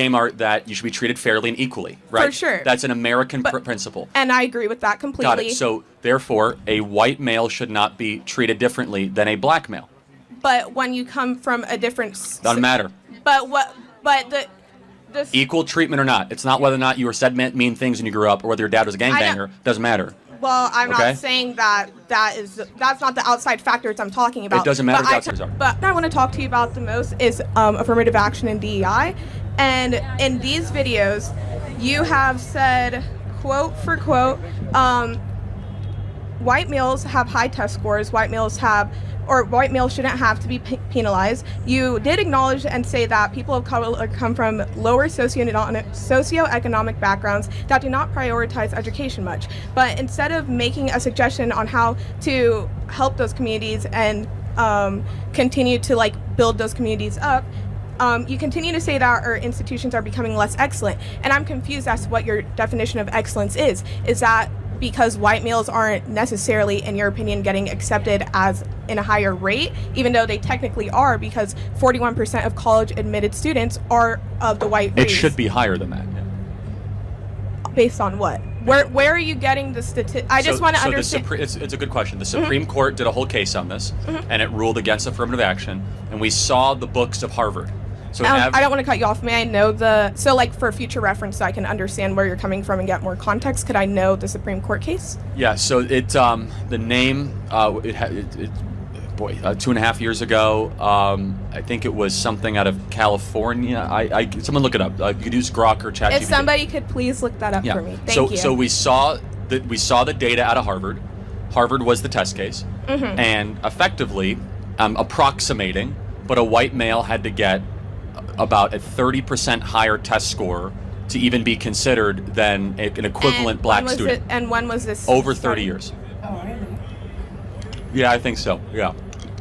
game are that you should be treated fairly and equally, right? For sure. That's an American principle. And I agree with that completely. Got it. So, therefore, a white male should not be treated differently than a black male. But when you come from a different... Doesn't matter. But the equal treatment or not. It's not whether or not you were said mean things when you grew up or whether your dad was a gangbanger. Doesn't matter. Well, I'm not saying that's not the outside factors I'm talking about. It doesn't matter what the outsiders are. But what I want to talk to you about the most is affirmative action and DEI. And in these videos, you have said, quote for quote, white males have high test scores, white males shouldn't have to be penalized. You did acknowledge and say that people of color come from lower socioeconomic backgrounds that do not prioritize education much. But instead of making a suggestion on how to help those communities and continue to build those communities up, you continue to say that our institutions are becoming less excellent. And I'm confused as to what your definition of excellence is. Is that because white males aren't necessarily, in your opinion, getting accepted as in a higher rate, even though they technically are, because 41% of college admitted students are of the white race? It should be higher than that. Based on what? Where are you getting the statistics? I just want to understand. It's a good question. The Supreme Court did a whole case on this, and it ruled against affirmative action, and we saw the books of Harvard. So I don't want to cut you off. May I know for future reference so I can understand where you're coming from and get more context, could I know the Supreme Court case? Yeah, so the name, 2.5 years ago, I think it was something out of California. Someone look it up. You could use Grok or ChatGPT. If somebody could please look that up for me. Thank you. So we saw the data out of Harvard. Harvard was the test case, and effectively approximating, but a white male had to get about a 30% higher test score to even be considered than an equivalent black student. And when was this? Over 30 years. Oh, really? Yeah, I think so. Yeah,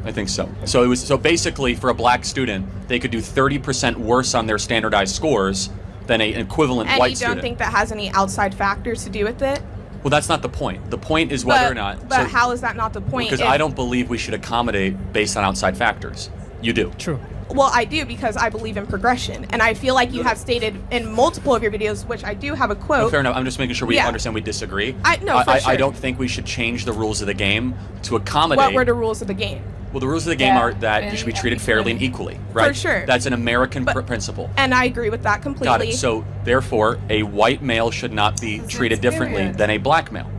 I think so. So basically, for a black student, they could do 30% worse on their standardized scores than an equivalent white student. And you don't think that has any outside factors to do with it? Well, that's not the point. The point is whether or not... But how is that not the point? Because I don't believe we should accommodate based on outside factors. You do. True. Well, I do, because I believe in progression. And I feel like you have stated in multiple of your videos, which I do have a quote. No, fair enough. I'm just making sure we understand we disagree. I don't think we should change the rules of the game to accommodate... What were the rules of the game? Well, the rules of the game are that you should be treated fairly and equally, right? For sure. That's an American principle. And I agree with that completely. Got it. So, therefore, a white male should not be treated differently than a black male.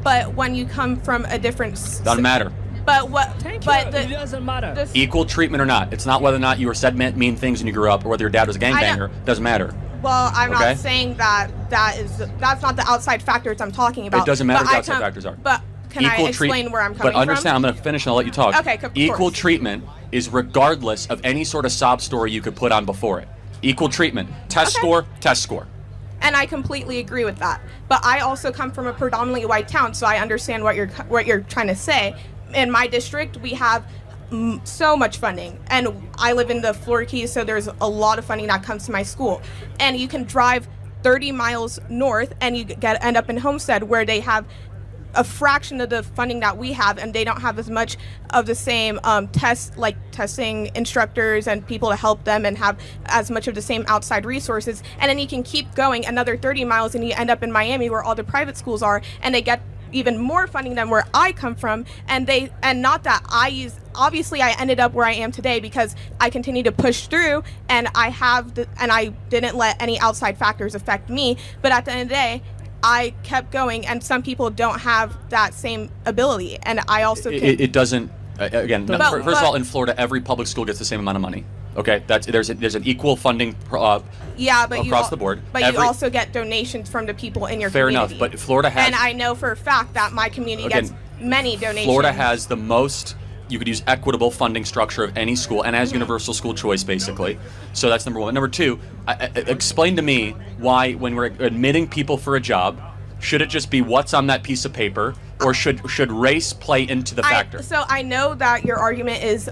But when you come from a different... Doesn't matter. But what? It doesn't matter. Equal treatment or not. It's not whether or not you were said mean things when you grew up or whether your dad was a gangbanger. Doesn't matter. Well, I'm not saying that's not the outside factors I'm talking about. It doesn't matter what the outside factors are. But can I explain where I'm coming from? But understand, I'm going to finish and I'll let you talk. Okay, of Equal course. treatment is regardless of any sort of sob story you could put on before it. Equal treatment. Test score, test score. And I completely agree with that. But I also come from a predominantly white town, so I understand what you're trying to say. In my district, we have so much funding, and I live in the Florida Keys, so there's a lot of funding that comes to my school. And you can drive 30 miles north, and you end up in Homestead, where they have a fraction of the funding that we have, and they don't have as much of the same testing instructors and people to help them, and have as much of the same outside resources. And then you can keep going another 30 miles, and you end up in Miami, where all the private schools are, and they get even more funding than where I come from, and not that obviously I ended up where I am today because I continue to push through, and I didn't let any outside factors affect me. But at the end of the day, I kept going, and some people don't have that same ability, and I also it doesn't. Again, first of all, in Florida, every public school gets the same amount of money. Okay, there's an equal funding across the board. But you also get donations from the people in your community. Fair enough, but Florida has... And I know for a fact that my community gets many donations. Florida has the most... You could use equitable funding structure of any school, and has universal school choice, basically. So that's number one. Number two, explain to me why, when we're admitting people for a job, should it just be what's on that piece of paper, or should race play into the factor? So I know that your argument is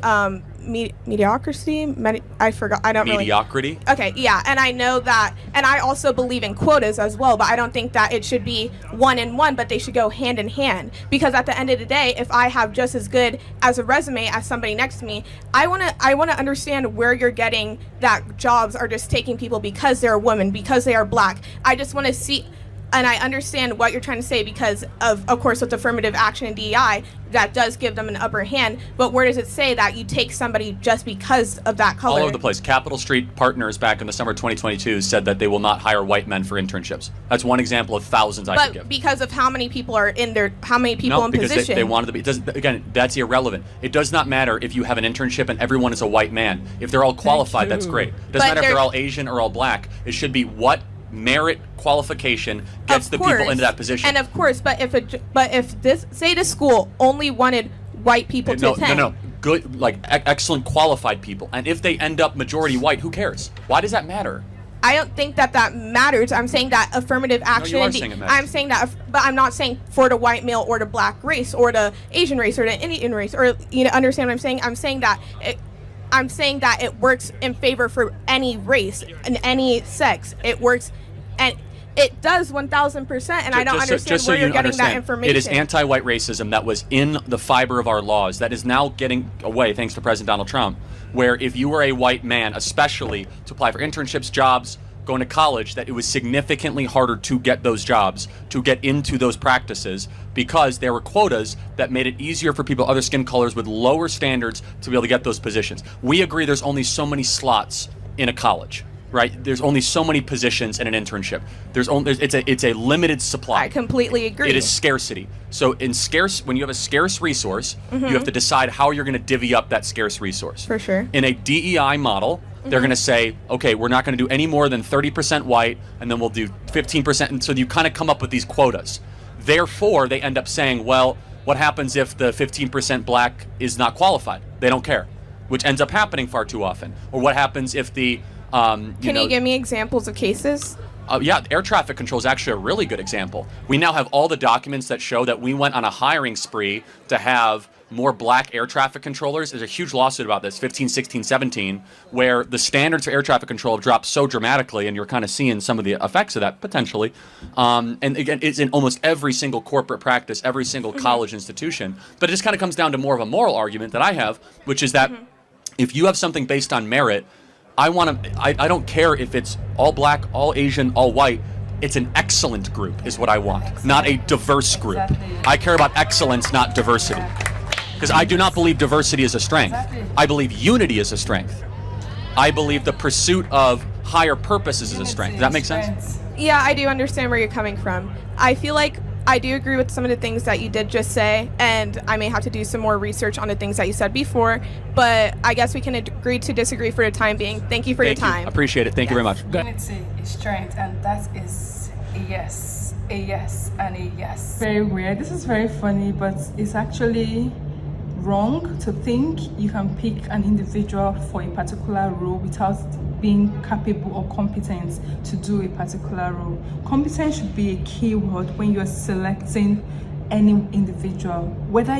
mediocrity. I forgot. I don't Mediocrity. really. Okay, yeah, and I know that, and I also believe in quotas as well. But I don't think that it should be one and one, but they should go hand in hand. Because at the end of the day, if I have just as good as a resume as somebody next to me, I wanna understand where you're getting that jobs are just taking people because they're a woman, because they are black. I just want to see. And I understand what you're trying to say because of course, with affirmative action and DEI, that does give them an upper hand. But where does it say that you take somebody just because of that color? All over the place. Capitol Street Partners back in the summer of 2022 said that they will not hire white men for internships. That's one example of thousands I could give. But because of how many people are in there, how many people in position? No, because they wanted to be. Again, that's irrelevant. It does not matter if you have an internship and everyone is a white man. If they're all qualified, that's great. It doesn't matter if they're all Asian or all black. It should be what merit qualification gets the people into that position. And of course, but if this, say the school only wanted white people to attend. No, good, like excellent qualified people, and if they end up majority white, who cares? Why does that matter? I don't think that matters. I'm saying that affirmative action. No, you are saying it matters. I'm saying that, but I'm not saying for the white male or the black race or the Asian race or the Indian race, or understand what I'm saying? I'm saying that it works in favor for any race and any sex. It works, and it does 1,000%. And I don't understand where you're getting that information. It is anti-white racism that was in the fiber of our laws that is now getting away thanks to President Donald Trump. Where if you were a white man, especially to apply for internships, jobs, going to college, that it was significantly harder to get those jobs, to get into those practices, because there were quotas that made it easier for people of other skin colors with lower standards to be able to get those positions. We agree there's only so many slots in a college, right? There's only so many positions in an internship. It's a limited supply. I completely agree. It is scarcity. So when you have a scarce resource, you have to decide how you're going to divvy up that scarce resource. For sure. In a DEI model, they're going to say, okay, we're not going to do any more than 30% white, and then we'll do 15%. And so you kind of come up with these quotas. Therefore, they end up saying, well, what happens if the 15% black is not qualified? They don't care, which ends up happening far too often. Or what happens if the... Can you give me examples of cases? Yeah, air traffic control is actually a really good example. We now have all the documents that show that we went on a hiring spree to have more black air traffic controllers. There's a huge lawsuit about this, 15, 16, 17, where the standards for air traffic control have dropped so dramatically, and you're kind of seeing some of the effects of that potentially. And again, it's in almost every single corporate practice, every single college institution. But it just kind of comes down to more of a moral argument that I have, which is that if you have something based on merit, I don't care if it's all black, all Asian, all white. It's an excellent group is what I want, not a diverse group. I care about excellence, not diversity. Because I do not believe diversity is a strength. I believe unity is a strength. I believe the pursuit of higher purposes is a strength. Does that make sense? Yeah, I do understand where you're coming from. I feel like I do agree with some of the things that you did just say, and I may have to do some more research on the things that you said before, but I guess we can agree to disagree for the time being. Thank you for your time. Appreciate it. Thank you very much. Unity is strength, and that is a yes and a yes. Very weird. This is very funny, but it's actually wrong to think you can pick an individual for a particular role without being capable or competent to do a particular role. Competence should be a key word when you're selecting any individual, whether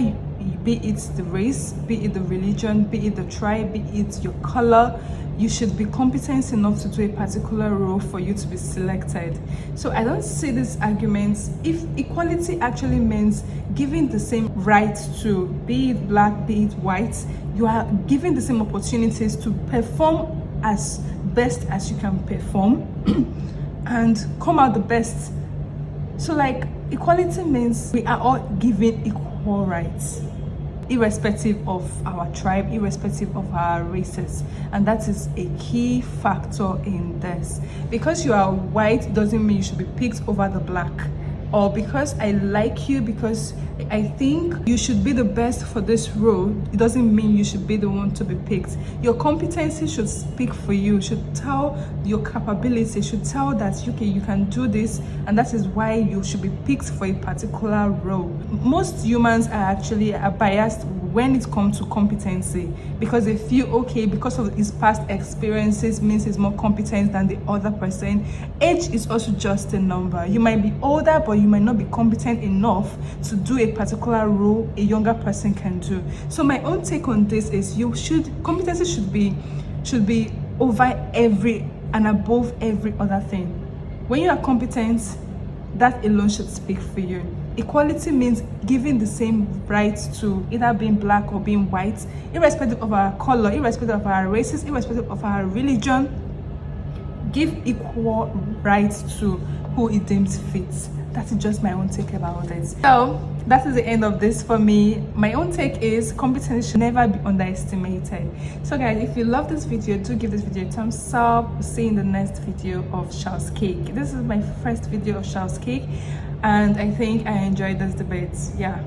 be it the race, be it the religion, be it the tribe, be it your color. You should be competent enough to do a particular role for you to be selected. So I don't see these arguments. If equality actually means giving the same rights to be it black, be it white, you are given the same opportunities to perform as best as you can perform and come out the best. So like equality means we are all given equal rights, irrespective of our tribe, irrespective of our races. And that is a key factor in this. Because you are white doesn't mean you should be picked over the black. Or because I like you, because I think you should be the best for this role, it doesn't mean you should be the one to be picked. Your competency should speak for you, should tell your capability, should tell that, okay, you can do this, and that is why you should be picked for a particular role. Most humans are actually biased when it comes to competency, because they feel, okay, because of his past experiences means he's more competent than the other person. Age is also just a number. You might be older, but you might not be competent enough to do a particular role a younger person can do. So my own take on this is competency should be over every and above every other thing. When you are competent, that alone should speak for you. Equality means giving the same rights to either being black or being white, irrespective of our color, irrespective of our races, irrespective of our religion. Give equal rights to who it deems fits. That is just my own take about it. So that is the end of this for me. My own take is competence should never be underestimated. So guys, if you love this video, do give this video a thumbs up. We'll see you in the next video of Charles Cake. This is my first video of Charles Cake, and I think I enjoyed this debate. Yeah.